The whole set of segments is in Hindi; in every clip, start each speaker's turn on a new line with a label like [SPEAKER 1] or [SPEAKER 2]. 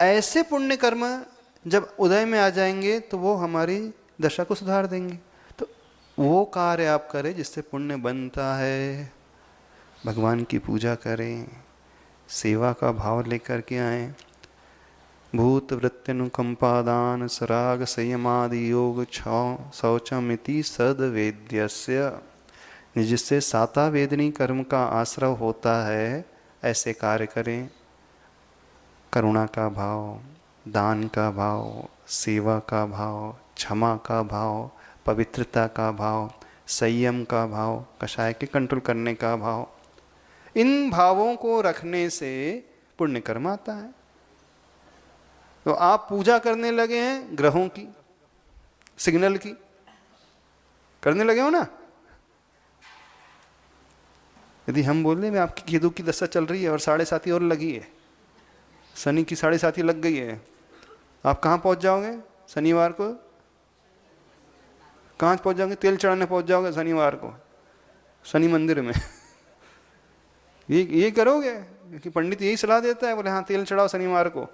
[SPEAKER 1] ऐसे पुण्य कर्म जब उदय में आ जाएंगे तो वो हमारी दशा को सुधार देंगे। तो वो कार्य आप करें जिससे पुण्य बनता है। भगवान की पूजा करें, सेवा का भाव लेकर के आए। भूत वृत्त्यनुकंपादान सराग संयमादि योग शौचमिति सदवेद्यस्य, जिससे साता वेदनी कर्म का आश्रय होता है, ऐसे कार्य करें। करुणा का भाव, दान का भाव, सेवा का भाव, क्षमा का भाव, पवित्रता का भाव, संयम का भाव, कषाय के कंट्रोल करने का भाव, इन भावों को रखने से पुण्य कर्म आता है। तो आप पूजा करने लगे हैं ग्रहों की, सिग्नल की करने लगे हो ना। यदि हम बोले मैं आपकी केतु की दशा चल रही है और 7.5 और लगी है, शनि की 7.5 लग गई है, आप कहाँ पहुंच जाओगे शनिवार को? कहाँ पहुंच जाओगे? तेल चढ़ाने पहुंच जाओगे शनिवार को शनि मंदिर में। ये करोगे कि पंडित यही सलाह देता है, बोले हाँ तेल चढ़ाओ शनिवार को।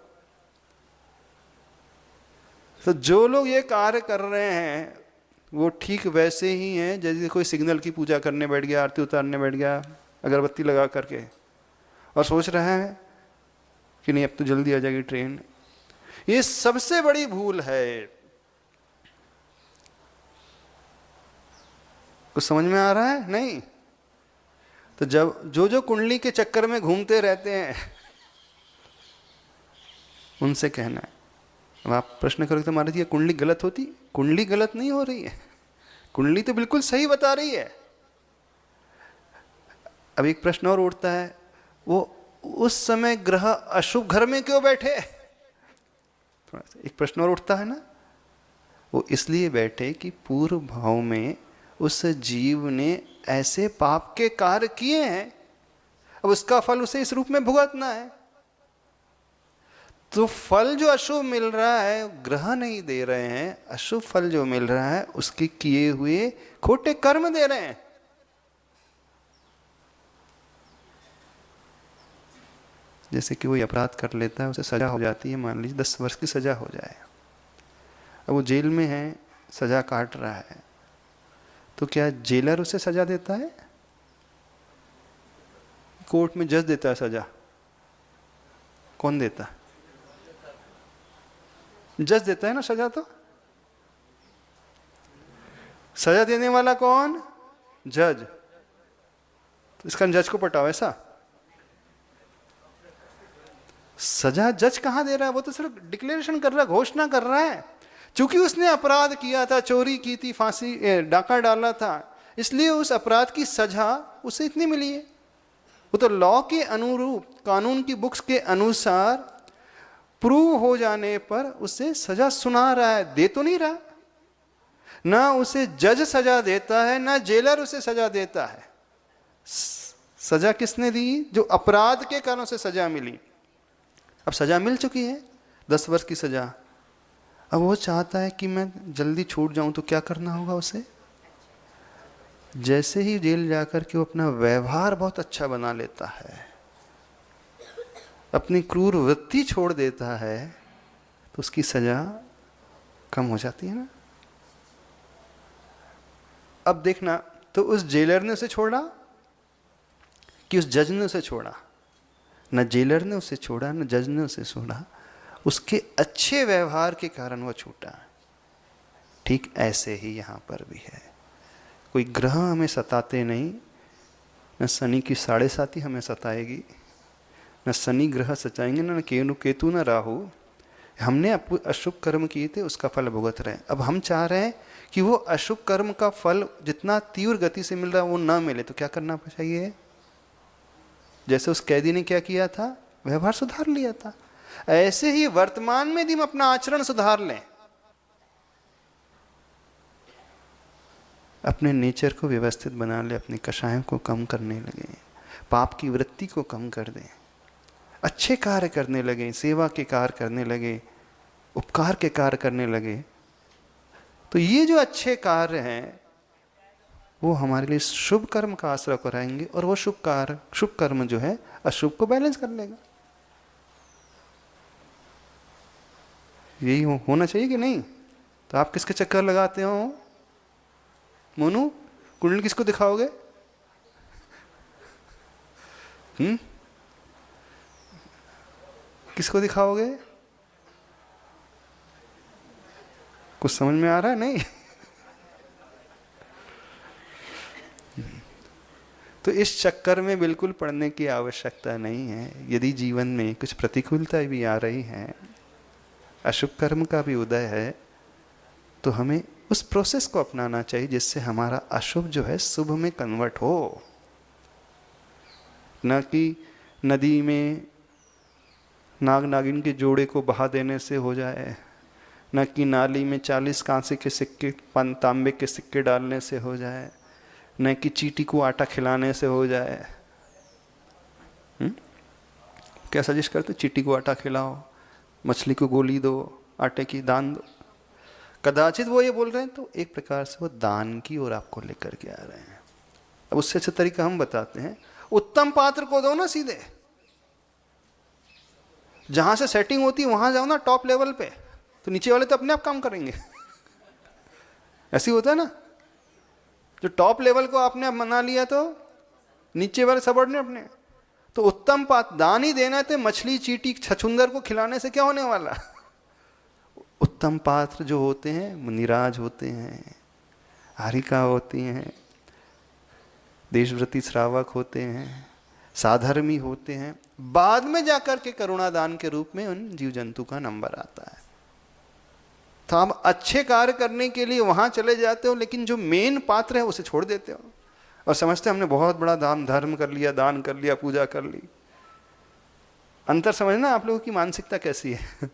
[SPEAKER 1] तो जो लोग ये कार्य कर रहे हैं वो ठीक वैसे ही हैं जैसे कोई सिग्नल की पूजा करने बैठ गया, आरती उतारने बैठ गया अगरबत्ती लगा करके, और सोच रहे हैं कि नहीं अब तो जल्दी आ जाएगी ट्रेन। ये सबसे बड़ी भूल है। कुछ समझ में आ रहा है? नहीं। तो जब जो कुंडली के चक्कर में घूमते रहते हैं उनसे कहना है। अब आप प्रश्न करोगे तो महाराज ये कुंडली गलत होती? कुंडली गलत नहीं हो रही है, कुंडली तो बिल्कुल सही बता रही है। अब एक प्रश्न और उठता है, वो उस समय ग्रह अशुभ घर में क्यों बैठे? थोड़ा सा एक प्रश्न और उठता है ना। वो इसलिए बैठे कि पूर्व भाव में उस जीव ने ऐसे पाप के कार्य किए हैं, अब उसका फल उसे इस रूप में भुगतना है। तो फल जो अशुभ मिल रहा है ग्रह नहीं दे रहे हैं, अशुभ फल जो मिल रहा है उसके किए हुए खोटे कर्म दे रहे हैं। जैसे कि कोई अपराध कर लेता है, उसे सजा हो जाती है, मान लीजिए 10 वर्ष की सजा हो जाए। अब वो जेल में है, सजा काट रहा है, तो क्या जेलर उसे सजा देता है? कोर्ट में जज देता है सजा? कौन देता है? जज देता है ना सजा। तो सजा देने वाला कौन? जज। तो इसका जज को पटाओ ऐसा? सजा जज कहां दे रहा है? वो तो सिर्फ डिक्लेरेशन कर रहा है, घोषणा कर रहा है। चूंकि उसने अपराध किया था, चोरी की थी, फांसी डाका डाला था, इसलिए उस अपराध की सजा उसे इतनी मिली है। वो तो लॉ के अनुरूप, कानून की बुक्स के अनुसार प्रूव हो जाने पर उसे सजा सुना रहा है, दे तो नहीं रहा। ना उसे जज सजा देता है, ना जेलर उसे सजा देता है। सजा किसने दी? जो अपराध के कारण से सजा मिली। अब सजा मिल चुकी है, 10 वर्ष की सजा। अब वो चाहता है कि मैं जल्दी छूट जाऊं, तो क्या करना होगा उसे? जैसे ही जेल जाकर के वो अपना व्यवहार बहुत अच्छा बना लेता है, अपनी क्रूर वृत्ति छोड़ देता है, तो उसकी सजा कम हो जाती है ना। अब देखना, तो उस जेलर ने उसे छोड़ा कि उस जज ने उसे छोड़ा? न जेलर ने उसे छोड़ा, न जज ने उसे छोड़ा, उसके अच्छे व्यवहार के कारण वो छूटा। ठीक ऐसे ही यहाँ पर भी है। कोई ग्रह हमें सताते नहीं, न शनि की 7.5 हमें सताएगी, न शनि ग्रह सताएंगे, न केतु न राहु। हमने अशुभ कर्म किए थे, उसका फल भुगत रहे हैं। अब हम चाह रहे हैं कि वो अशुभ कर्म का फल जितना तीव्र गति से मिल रहा है वो ना मिले, तो क्या करना चाहिए? जैसे उस कैदी ने क्या किया था, व्यवहार सुधार लिया था, ऐसे ही वर्तमान में भी हम अपना आचरण सुधार लें, अपने नेचर को व्यवस्थित बना ले, अपने कषायों को कम करने लगे, पाप की वृत्ति को कम कर दें, अच्छे कार्य करने लगे, सेवा के कार्य करने लगे, उपकार के कार्य करने लगे। तो ये जो अच्छे कार्य हैं वो हमारे लिए शुभ कर्म का आश्रय कराएंगे, और वो शुभ कर्म जो है अशुभ को बैलेंस कर लेगा। यही होना चाहिए कि नहीं? तो आप किसके चक्कर लगाते हो मोनू? कुंडली किसको दिखाओगे? किसको दिखाओगे? कुछ समझ में आ रहा है? नहीं? तो इस चक्कर में बिल्कुल पड़ने की आवश्यकता नहीं है। यदि जीवन में कुछ प्रतिकूलता भी आ रही है, अशुभ कर्म का भी उदय है, तो हमें उस प्रोसेस को अपनाना चाहिए जिससे हमारा अशुभ जो है शुभ में कन्वर्ट हो। न कि नदी में नाग नागिन के जोड़े को बहा देने से हो जाए, न कि नाली में 40 कांसे के सिक्के तांबे के सिक्के डालने से हो जाए, न कि चींटी को आटा खिलाने से हो जाए। क्या सजेस्ट करते? चींटी को आटा खिलाओ, मछली को गोली दो, आटे की दान दो। कदाचित वो ये बोल रहे हैं तो एक प्रकार से वो दान की ओर आपको लेकर के आ रहे हैं। अब उससे अच्छा तरीका हम बताते हैं, उत्तम पात्र को दो ना, सीधे जहां से सेटिंग होती है वहां जाओ ना, टॉप लेवल पे, तो नीचे वाले तो अपने आप काम करेंगे। ऐसे होता है ना, जो टॉप लेवल को आपने मना लिया तो नीचे वाले सबॉर्डिनेट अपने। तो उत्तम पात्र दान ही देना है, तो मछली चींटी छछुंदर को खिलाने से क्या होने वाला? उत्तम पात्र जो होते हैं मुनिराज होते हैं, हारिका होती हैं, देशव्रती श्रावक होते हैं, साधर्मी होते हैं। बाद में जाकर के करुणा दान के रूप में उन जीव जंतु का नंबर आता है। तो आप अच्छे कार्य करने के लिए वहां चले जाते हो, लेकिन जो मेन पात्र है उसे छोड़ देते हो और समझते हमने बहुत बड़ा धर्म कर लिया, दान कर लिया, पूजा कर ली। अंतर समझना आप लोगों की मानसिकता कैसी है।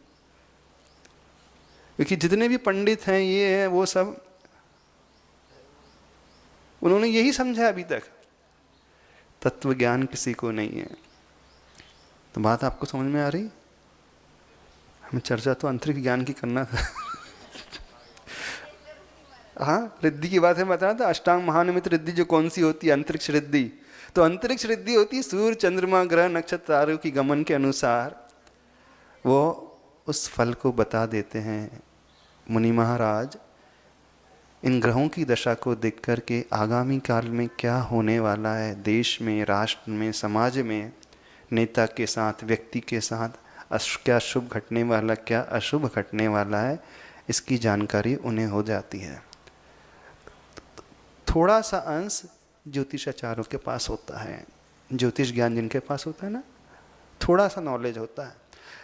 [SPEAKER 1] क्योंकि जितने भी पंडित हैं, ये हैं, वो सब उन्होंने यही समझा अभी तक, तत्व ज्ञान किसी को नहीं है। तो बात आपको समझ में आ रही? हमें चर्चा तो अंतरिक्ष ज्ञान की करना था। हाँ, रिद्धि की बात है, बताना था। अष्टांग महानिमित्त रिद्धि जो कौन सी होती है? अंतरिक्ष रिद्धि। तो अंतरिक्ष रिद्धि होती है सूर्य चंद्रमा ग्रह नक्षत्र तारों की गमन के अनुसार वो उस फल को बता देते हैं। मुनि महाराज इन ग्रहों की दशा को देख कर के आगामी काल में क्या होने वाला है, देश में, राष्ट्र में, समाज में, नेता के साथ, व्यक्ति के साथ क्या शुभ घटने वाला, क्या अशुभ घटने वाला है, इसकी जानकारी उन्हें हो जाती है। थोड़ा सा अंश ज्योतिषाचार्यों के पास होता है, ज्योतिष ज्ञान जिनके पास होता है ना, थोड़ा सा नॉलेज होता है।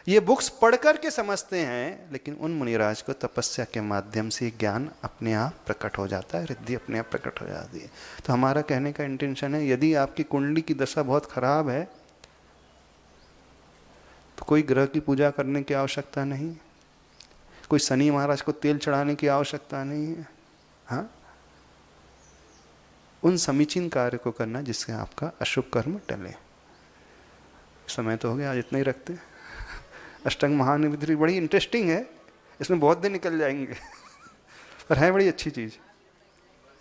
[SPEAKER 1] ये बुक्स पढ़ कर के समझते हैं, लेकिन उन मुनिराज को तपस्या के माध्यम से ज्ञान अपने आप प्रकट हो जाता है, रिद्धि अपने आप प्रकट हो जाती है। तो हमारा कहने का इंटेंशन है, यदि आपकी कुंडली की दशा बहुत खराब है तो कोई ग्रह की पूजा करने की आवश्यकता नहीं, कोई शनि महाराज को तेल चढ़ाने की आवश्यकता नहीं है। हाँ, उन समीचीन कार्य को करना जिससे आपका अशुभ कर्म टले। समय तो हो गया, आज इतना ही रखते हैं। अष्टांग महानिमित्त बड़ी इंटरेस्टिंग है, इसमें बहुत दिन निकल जाएंगे, पर है बड़ी अच्छी चीज़।